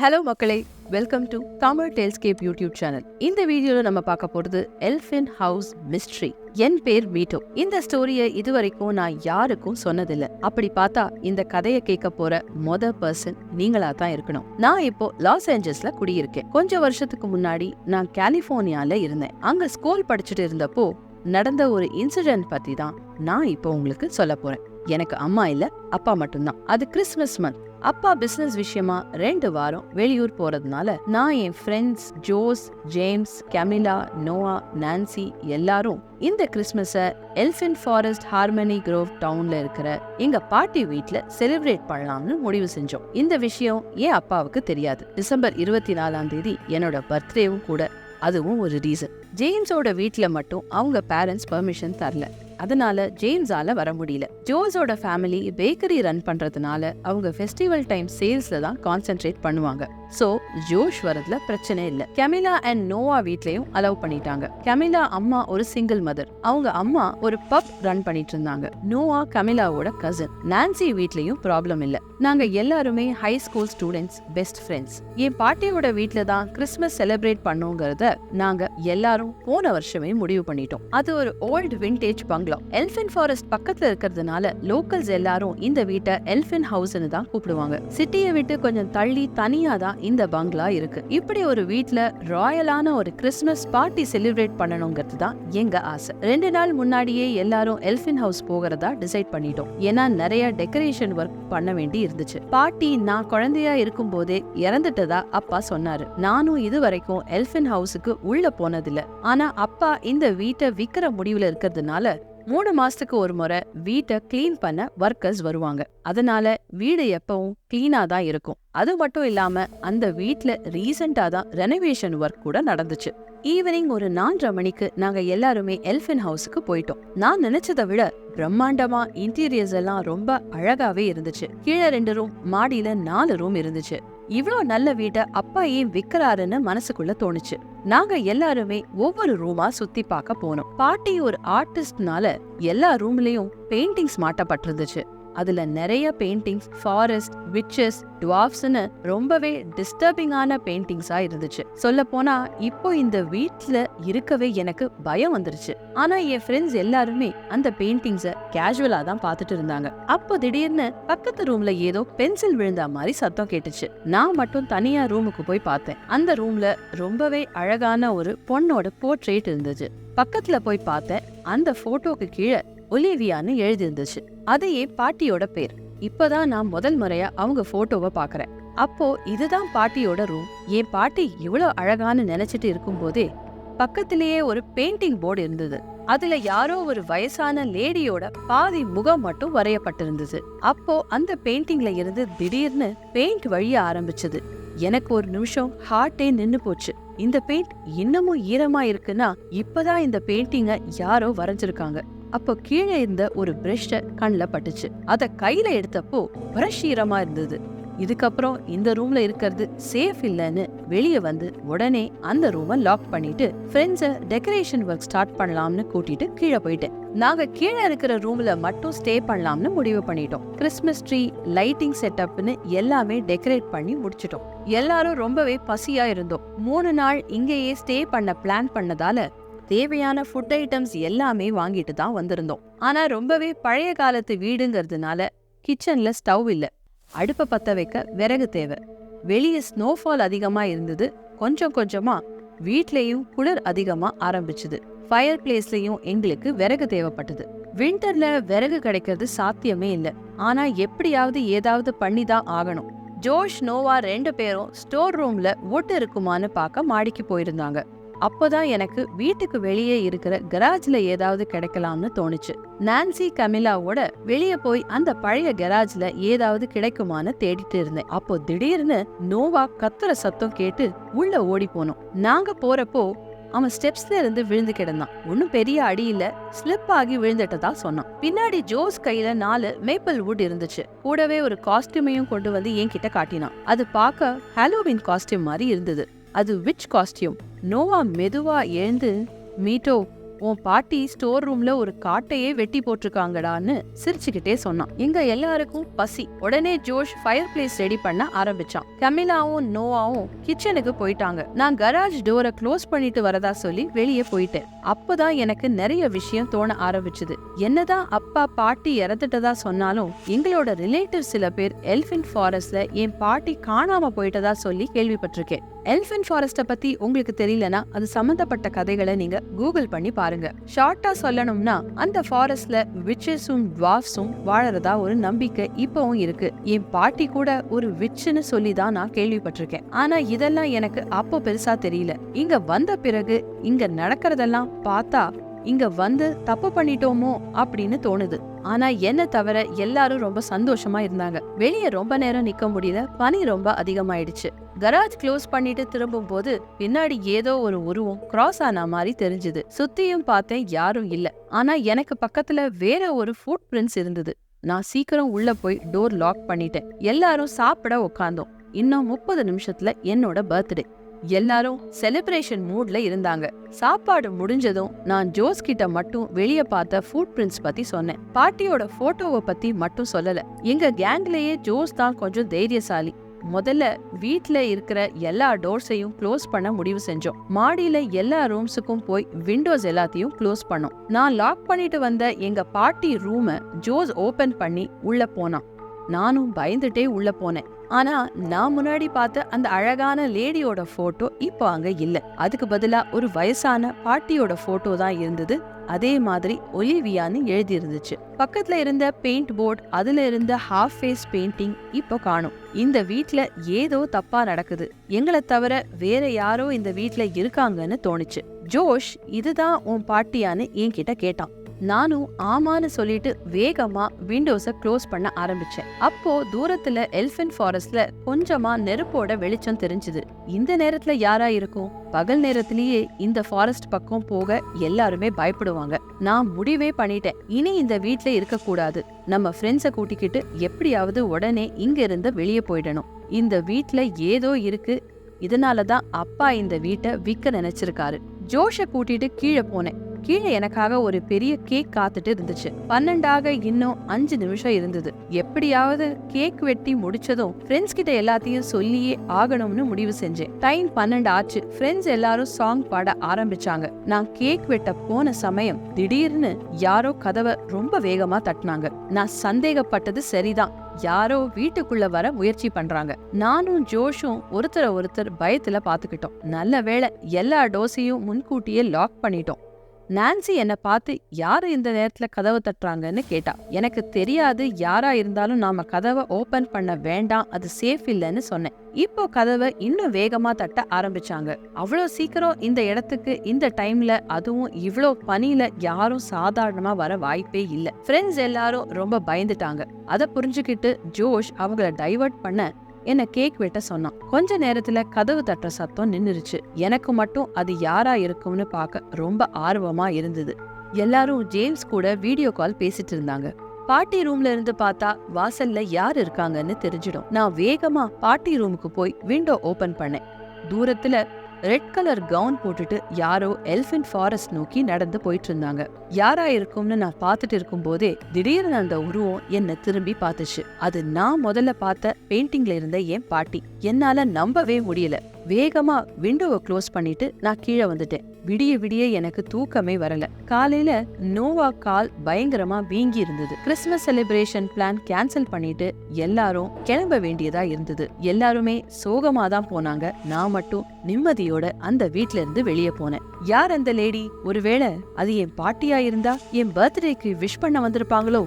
Hello மக்களே, welcome to Tamil Talescape YouTube channel. இந்த வீடியோல நம்ம பார்க்க போறது எல்ஃபின் ஹவுஸ் மிஸ்ட்ரி. என் பேர் மீட்டோ. இந்த ஸ்டோரியை இதுவரைக்கும் நான் யாருக்கும் சொன்னதில்லை. அப்படி பார்த்தா இந்த கதையை கேட்க போற பர்சன் நீங்களா தான் இருக்கணும். நான் இப்போ லாஸ் ஏஞ்சல்ஸ்ல குடியிருக்கேன். கொஞ்சம் வருஷத்துக்கு முன்னாடி நான் கலிபோர்னியால இருந்தேன். அங்க ஸ்கூல் படிச்சுட்டு இருந்தப்போ நடந்த ஒரு இன்சிடென்ட் பத்தி தான் நான் இப்போ உங்களுக்கு சொல்ல போறேன். எனக்கு அம்மா இல்ல, அப்பா மட்டும்தான். அது கிறிஸ்துமஸ் மந்த். அப்பா பிசினஸ் விஷயமா 2 வாரம் வெளியூர் போறதுனால நான் என் friends Jose, James, Camila, Noah, Nancy எல்லாரும் இந்த கிறிஸ்துமஸை எல்ஃபின் ஃபாரஸ்ட் ஹார்மனி க்ரோவ் டவுன்ல இருக்கிற எங்க பாட்டி வீட்ல செலிப்ரேட் பண்ணலாம்னு முடிவு செஞ்சோம். இந்த விஷயம் என் அப்பாவுக்கு தெரியாது. டிசம்பர் 24 என்னோட பர்த்டேவும் கூட. அதுவும் ஒரு ரீசன். ஜேம்ஸோட வீட்ல மட்டும் அவங்க பேரண்ட்ஸ் பெர்மிஷன் தரல. அதனால ஜேம்ஸால வர முடியல. ஜோஸோட ஃபேமிலி பேக்கரி ரன் பண்றதுனால அவங்க ஃபெஸ்டிவல் டைம் சேல்ஸ்ல தான் கான்சென்ட்ரேட் பண்ணுவாங்க. சோ ஜோஷ் வரதுல பிரச்சனை இல்ல. கேமிலா அண்ட் நோவா வீட்லயும் அலோவ் பண்ணிட்டாங்க. கேமிலா அம்மா ஒரு சிங்கிள் மதர். அவங்க அம்மா ஒரு பப் ரன் பண்ணிட்டு இருந்தாங்க. நோவா கேமிலாவோட கசின். நான்சி வீட்லயும் ப்ராப்ளம் இல்ல. நாங்க எல்லாருமே high school students, best friends. என் பாட்டியோட வீட்ல தான் கிறிஸ்துமஸ் செலிப்ரேட் பண்ணுங்கிறத நாங்க எல்லாரும் போன வருஷமே முடிவு பண்ணிட்டோம். அது ஒரு ஓல்ட் விண்டேஜ் பங்களா. எல்ஃபின் ஃபாரஸ்ட் பக்கத்துல இருக்கிறதுனால லோக்கல்ஸ் எல்லாரும் இந்த வீட்டை எல்ஃபின் ஹவுஸ்னு தான் கூப்பிடுவாங்க. சிட்டியை விட்டு கொஞ்சம் தள்ளி தனியா தான் இந்த பங்களா இருக்கு. இப்படி ஒரு வீட்ல ராயலான ஒரு கிறிஸ்துமஸ் பார்ட்டி செலிப்ரேட் பண்ணணுங்கிறது தான் எங்க ஆசை. 2 நாள் முன்னாடியே எல்லாரும் எல்ஃபின் ஹவுஸ் போகிறதா டிசைட் பண்ணிட்டோம். ஏன்னா நிறைய டெக்கரேஷன் ஒர்க் பண்ண வேண்டி இருந்துச்சு. பாட்டி நான் குழந்தையா இருக்கும் போதே இறந்துட்டதா அப்பா சொன்னாரு. நானும் இது வரைக்கும் எல்ஃபின் ஹவுஸுக்கு உள்ள போனதில்ல. ஆனா அப்பா இந்த வீட்டை விக்கிற முடிவுல இருக்கிறதுனால 3 மாசத்துக்கு ஒரு முறை வீட்டை கிளீன் பண்ண ஒர்க்கர்ஸ் வருவாங்க. அதனால வீடு எப்பவும் கிளீனா தான் இருக்கும். அது மட்டும் இல்லாம அந்த வீட்ல ரீசெண்டா தான் ரெனோவேஷன் ஒர்க் கூட நடந்துச்சு. ஈவினிங் ஒரு 4:30 மணிக்கு நாங்க எல்லாருமே எல்ஃபின் ஹவுஸுக்கு போயிட்டோம். நான் நினைச்சதை விட பிரம்மாண்டமா இன்டீரியர்ஸ் எல்லாம் ரொம்ப அழகாவே இருந்துச்சு. கீழே 2 ரூம், மாடியில 4 ரூம் இருந்துச்சு. இவ்ளோ நல்ல வீட்டை அப்பா ஏன் விக்கிறாருன்னு மனசுக்குள்ள தோணுச்சு. நாங்க எல்லாருமே ஒவ்வொரு ரூமா சுத்தி பார்க்க போனோம். பாட்டி ஒரு ஆர்டிஸ்ட்னால எல்லா ரூம்லயும் பெயிண்டிங்ஸ் மாட்டப்பட்டிருந்துச்சு. அதுல நிறைய பெயிண்டிங்ஸ் ஃபாரஸ்ட், விச்சஸ், டுவார்ஃப்ஸ்னு ரொம்பவே டிஸ்டர்பிங்கான பெயிண்டிங்ஸா இருந்துச்சு. சொல்ல போனா இப்போ இந்த வீட்ல இருக்கவே எனக்கு பயம் வந்துருச்சு. ஆனா என் ஃப்ரெண்ட்ஸ் எல்லாருமே அந்த பெயிண்டிங்ஸ கேஷுவலா தான் பார்த்துட்டு இருந்தாங்க. அப்போ திடீர்னு பக்கத்து ரூம்ல ஏதோ பென்சில் விழுந்த மாதிரி சத்தம் கேட்டுச்சு. நான் மட்டும் தனியா ரூமுக்கு போய் பார்த்தேன். அந்த ரூம்ல ரொம்பவே அழகான ஒரு பொண்ணோட போர்ட்ரேட் இருந்துச்சு. பக்கத்துல போய் பார்த்தேன். அந்த போட்டோக்கு கீழே ஒலிவியான்னு எழுதி இருந்துச்சு. அதையே பாட்டியோட பேர். இப்பதான் நான் முதல் முறையா அவங்க போட்டோவை பாக்குறேன். அப்போ இதுதான் பாட்டியோட ரூம். என் பாட்டி இவ்வளவு அழகான்னு நினைச்சிட்டு இருக்கும் போதே பக்கத்திலேயே ஒரு பெயிண்டிங் போர்டு இருந்தது. அதுல யாரோ ஒரு வயசான லேடியோட பாதி முகம் மட்டும் வரையப்பட்டிருந்தது. அப்போ அந்த பெயிண்டிங்ல இருந்து திடீர்னு பெயிண்ட் வழிய ஆரம்பிச்சது. எனக்கு ஒரு நிமிஷம் ஹார்ட்டே நின்னு போச்சு. இந்த பெயிண்ட் இன்னமும் ஈரமா இருக்குன்னா இப்பதான் இந்த பெயிண்டிங்க யாரோ வரைஞ்சிருக்காங்க. அப்போ கீழே இருந்த ஒரு பிரஷ் கண்ணுல பட்டுச்சு. அத கையில எடுத்தப்போ பிரஷ் ஈரமா இருந்தது. இதுக்கப்புறம் இந்த ரூம்ல இருக்கிறது சேஃப் இல்லன்னு வெளியே வந்து உடனே அந்த ரூமை லாக் பண்ணிட்டு ஃப்ரெண்ட்ஸ டெக்கரேஷன் ஒர்க் ஸ்டார்ட் பண்ணலாம்னு கூட்டிட்டு கீழே போயிட்டேன். நாங்க கீழே இருக்கிற ரூம்ல மட்டும் ஸ்டே பண்ணலாம்னு முடிவு பண்ணிட்டோம். கிறிஸ்துமஸ் ட்ரீ, லைட்டிங் செட்டப்னு எல்லாமே டெக்கரேட் பண்ணி முடிச்சிட்டோம். எல்லாரும் ரொம்பவே பசியா இருந்தோம். 3 நாள் இங்கேயே ஸ்டே பண்ண பிளான் பண்ணதால தேவையான ஃபுட் ஐட்டம்ஸ் எல்லாமே வாங்கிட்டு தான் வந்திருந்தோம். ஆனா ரொம்பவே பழைய காலத்து வீடுங்கிறதுனால கிச்சன்ல ஸ்டவ் இல்ல. அடுப்பை பத்த வைக்க விறகு தேவை. வெளியே ஸ்னோஃபால் அதிகமா இருந்தது. கொஞ்சம் கொஞ்சமா வீட்லயும் குளிர் அதிகமா ஆரம்பிச்சுது. ஃபயர் பிளேஸ்லயும் எங்களுக்கு விறகு தேவைப்பட்டது. விண்டர்ல விறகு கிடைக்கிறது சாத்தியமே இல்ல. ஆனா எப்படியாவது ஏதாவது பண்ணிதான் ஆகணும். ஜோஷ், நோவா 2 பேரும் ஸ்டோர் ரூம்ல வுட் இருக்குமான்னு பார்க்க மாடிக்கு போயிருந்தாங்க. அப்போதான் எனக்கு வீட்டுக்கு வெளியே இருக்கிற கராஜ்ல ஏதாவது கிடைக்கலாம்னு தோணுச்சு. நான்சி கமிலாவோட வெளியே போய் அந்த பழைய கராஜ்ல ஏதாவது கிடைக்குமான்னு தேடிட்டு இருந்தேன். அப்போ திடீர்னு நோவா கத்துற சத்தம் கேட்டு உள்ள ஓடி போனோம். நாங்க போறப்போ அவன் ஸ்டெப்ஸ்ல இருந்து விழுந்து கிடந்தான். ஒன்னும் பெரிய அடி இல்ல, ஸ்லிப் ஆகி விழுந்துட்டதா சொன்னான். பின்னாடி ஜோஸ் கையில 4 மேப்பிள் வுட் இருந்துச்சு. கூடவே ஒரு காஸ்டியூமையும் கொண்டு வந்து என்கிட்ட காட்டினான். அது பார்க்க ஹாலோவின் காஸ்டியூம் மாதிரி இருந்தது. அது விச் காஸ்டியூம்? நோவா மெதுவா எழுந்து, மீட்டோ உன் பாட்டி ஸ்டோர் ரூம்ல ஒரு காட்டையே வெட்டி போட்டிருக்காங்கடான்னு சிரிச்சுக்கிட்டே சொன்னான். எங்க எல்லாருக்கும் பசி. உடனே ஜோஷ் ஃபயர் பிளேஸ் ரெடி பண்ண ஆரம்பிச்சான். கமிலாவும் நோவாவும் கிச்சனுக்கு போயிட்டாங்க. நான் கராஜ் டோரை க்ளோஸ் பண்ணிட்டு வரதா சொல்லி வெளியே போயிட்டேன். அப்பதான் எனக்கு நிறைய விஷயம் தோண ஆரம்பிச்சுது. என்னதான் அப்பா பாட்டி இறந்துட்டதா சொன்னாலும் எங்களோட ரிலேட்டிவ் சில பேர் எல்ஃபின் ஃபாரஸ்ட்ல என் பாட்டி காணாம போயிட்டதா சொல்லி கேள்விப்பட்டிருக்கேன். எல்ஃபின் ஃபாரஸ்ட பத்தி உங்களுக்கு தெரியலனா அது சம்பந்தப்பட்ட கதைகளை நீங்க கூகுள் பண்ணி பாருங்க. ஷார்ட்டா சொல்லணும்னா அந்த ஃபாரஸ்ட்ல விச்சஸும் டுவார்ஃப்ஸும் வாழறதா ஒரு நம்பிக்கை இப்பவும் இருக்கு. என் பாட்டி கூட ஒரு விச்சுன்னு சொல்லிதான் நான் கேள்விப்பட்டிருக்கேன். ஆனா இதெல்லாம் எனக்கு அப்போ பெருசா தெரியல. இங்க வந்த பிறகு இங்க நடக்கிறதெல்லாம் பார்த்தா இங்க வந்து தப்பு பண்ணிட்டோமோ அப்படின்னு தோணுது. ஆனா என்ன தவிர எல்லாரும் ரொம்ப சந்தோஷமா இருந்தாங்க. வெளியே ரொம்ப நேரம் நிக்க முடியல. பனி ரொம்ப அதிகமாயிடுச்சு. கராஜ் க்ளோஸ் பண்ணிட்டு திரும்பும் போது பின்னாடி ஏதோ ஒரு உருவம் கிராஸ் ஆன மாதிரி தெரிஞ்சது. சுத்தியும் பார்த்தேன், யாரும் இல்ல. ஆனா எனக்கு பக்கத்துல வேற ஒரு ஃபுட் பிரிண்ட்ஸ் இருந்தது. நான் சீக்கிரம் உள்ள போய் டோர் லாக் பண்ணிட்டேன். எல்லாரும் சாப்பிட உட்கார்ந்தோம். இன்னும் 30 நிமிஷத்துல என்னோட பர்த்டே. எல்லாரும் செலிப்ரேஷன் மூட்ல இருந்தாங்க. சாப்பாடு முடிஞ்சதும் நான் ஜோஸ் கிட்ட மட்டும் வெளியே பார்த்த ஃபுட் பிரிண்ட்ஸ் பத்தி சொன்னேன். பாட்டியோட போட்டோவை பத்தி மட்டும் சொல்லல. எங்க கேங்லயே ஜோஸ் தான் கொஞ்சம் தைரியசாலி. முதல்ல வீட்ல இருக்கிற எல்லா டோர்ஸையும் க்ளோஸ் பண்ண முடிவு செஞ்சோம். மாடியில எல்லா ரூம்ஸுக்கும் போய் விண்டோஸ் எல்லாத்தையும் க்ளோஸ் பண்ணோம். நான் லாக் பண்ணிட்டு வந்த எங்க பாட்டி ரூமை ஜோஸ் ஓபன் பண்ணி உள்ள போனான். நானும் பயந்துட்டே உள்ள போனேன். ஆனா நான் முன்னாடி பார்த்த அந்த அழகான லேடியோட போட்டோ இப்போ அங்க இல்ல. அதுக்கு பதிலா ஒரு வயசான பாட்டியோட போட்டோ தான் இருந்தது. அதே மாதிரி ஒலிவியான்னு எழுதி இருந்துச்சு. பக்கத்துல இருந்த பெயிண்ட் போர்டு, அதுல இருந்த ஹாஃப் ஃபேஸ் பெயிண்டிங் இப்போ காணும். இந்த வீட்ல ஏதோ தப்பா நடக்குது. எங்களை தவிர வேற யாரோ இந்த வீட்ல இருக்காங்கன்னு தோணுச்சு. ஜோஷ், இதுதான் உன் பாட்டியான்னு என்கிட்ட கேட்டான். நானும் ஆமான்னு சொல்லிட்டு வேகமா விண்டோஸ க்ளோஸ் பண்ண ஆரம்பிச்சேன். அப்போ தூரத்துல எல்ஃபின் ஃபாரஸ்ட்ல கொஞ்சமா நெருப்போட வெளிச்சம் தெரிஞ்சுது. இந்த நேரத்துல யாரா இருக்கும்? பகல் நேரத்திலேயே இந்த ஃபாரஸ்ட் பக்கம் போக எல்லாருமே பயப்படுவாங்க. நான் முடிவே பண்ணிட்டேன், இனி இந்த வீட்ல இருக்க கூடாது. நம்ம ஃப்ரெண்ட்ஸ கூட்டிக்கிட்டு எப்படியாவது உடனே இங்க இருந்து வெளியே போயிடணும். இந்த வீட்ல ஏதோ இருக்கு. இதனாலதான் அப்பா இந்த வீட்டை விற்க நினைச்சிருக்காரு. ஜோஷ கூட்டிட்டு கீழே போனேன். கீழே எனக்காக ஒரு பெரிய கேக் காத்துட்டு இருந்துச்சு. 12 இன்னும் 5 நிமிஷம் இருந்தது. எப்படியாவது கேக் வெட்டி முடிச்சதும் ஃப்ரெண்ட்ஸ் கிட்ட எல்லாத்தையும் சொல்லியே ஆகணும்னு முடிவு செஞ்சேன். டைம் 12 ஆச்சு. ஃப்ரெண்ட்ஸ் எல்லாரும் சாங் பாட ஆரம்பிச்சாங்க. நான் கேக் வெட்ட போன சமயம் திடீர்னு யாரோ கதவை ரொம்ப வேகமா தட்டினாங்க. நான் சந்தேகப்பட்டது சரிதான். யாரோ வீட்டுக்குள்ள வர முயற்சி பண்றாங்க. நானும் ஜோஷும் ஒருத்தர் பயத்துல பாத்துக்கிட்டோம். நல்ல வேளை எல்லா டோஸையும் முன்கூட்டியே லாக் பண்ணிட்டோம். நான்சி என்ன பார்த்து யாரு இந்த நேரத்துல கதவை தட்டுறாங்கன்னு கேட்டா. எனக்கு தெரியாது, யாரா இருந்தாலும் நாம கதவை ஓபன் பண்ண வேண்டாம், அது சேஃப் இல்லைன்னு சொன்னேன். இப்போ கதவை இன்னும் வேகமா தட்ட ஆரம்பிச்சாங்க. அவ்வளோ சீக்கிரம் இந்த இடத்துக்கு இந்த டைம்ல, அதுவும் இவ்வளோ பனியில யாரும் சாதாரணமா வர வாய்ப்பே இல்ல. ஃப்ரெண்ட்ஸ் எல்லாரும் ரொம்ப பயந்துட்டாங்க. அதை புரிஞ்சுக்கிட்டு ஜோஷ் அவங்கள டைவர்ட் பண்ண என்ன கேக் வெட்ட சொன்னான். கொஞ்ச நேரத்துல கதவு தட்டுற சத்தம் நின்னுருச்சு. எனக்கு மட்டும் அது யாரா இருக்கும்னு பார்க்க ரொம்ப ஆர்வமா இருந்தது. எல்லாரும் ஜேம்ஸ் கூட வீடியோ கால் பேசிட்டு இருந்தாங்க. பாட்டி ரூம்ல இருந்து பார்த்தா வாசல்ல யார் இருக்காங்கன்னு தெரிஞ்சிடும். நான் வேகமா பாட்டி ரூமுக்கு போய் விண்டோ ஓபன் பண்ணேன். தூரத்துல ரெட் கலர் கவுன் போட்டுட்டு யாரோ எல்ஃபின் ஃபாரஸ்ட் நோக்கி நடந்து போயிட்டு இருந்தாங்க. யாரா இருக்கும்னு நான் பார்த்துட்டு இருக்கும் போதே திடீர்னு அந்த உருவம் என்ன திரும்பி பார்த்துச்சு. அது நான் முதல்ல பார்த்த பெயிண்டிங்ல இருந்த என் பாட்டி. என்னால நம்பவே முடியல. வேகமா விண்டோவை க்ளோஸ் பண்ணிட்டு நான் கீழே வந்துட்டேன். விடிய விடிய எனக்கு தூக்கமே வரல. காலையில நோவா கால் பயங்கரமா வீங்கி இருந்தது. கிறிஸ்துமஸ் செலிப்ரேஷன் பிளான் கேன்சல் பண்ணிட்டு எல்லாரும் கிளம்ப வேண்டியதா இருந்தது. எல்லாருமே சோகமா தான் போனாங்க. நான் மட்டும் நிம்மதியோட அந்த வீட்ல இருந்து வெளியே போனேன். யார் அந்த லேடி? ஒருவேளை அது என் பாட்டியா இருந்தா என் பர்த்டேக்கு விஷ் பண்ண வந்திருப்பாங்களோ?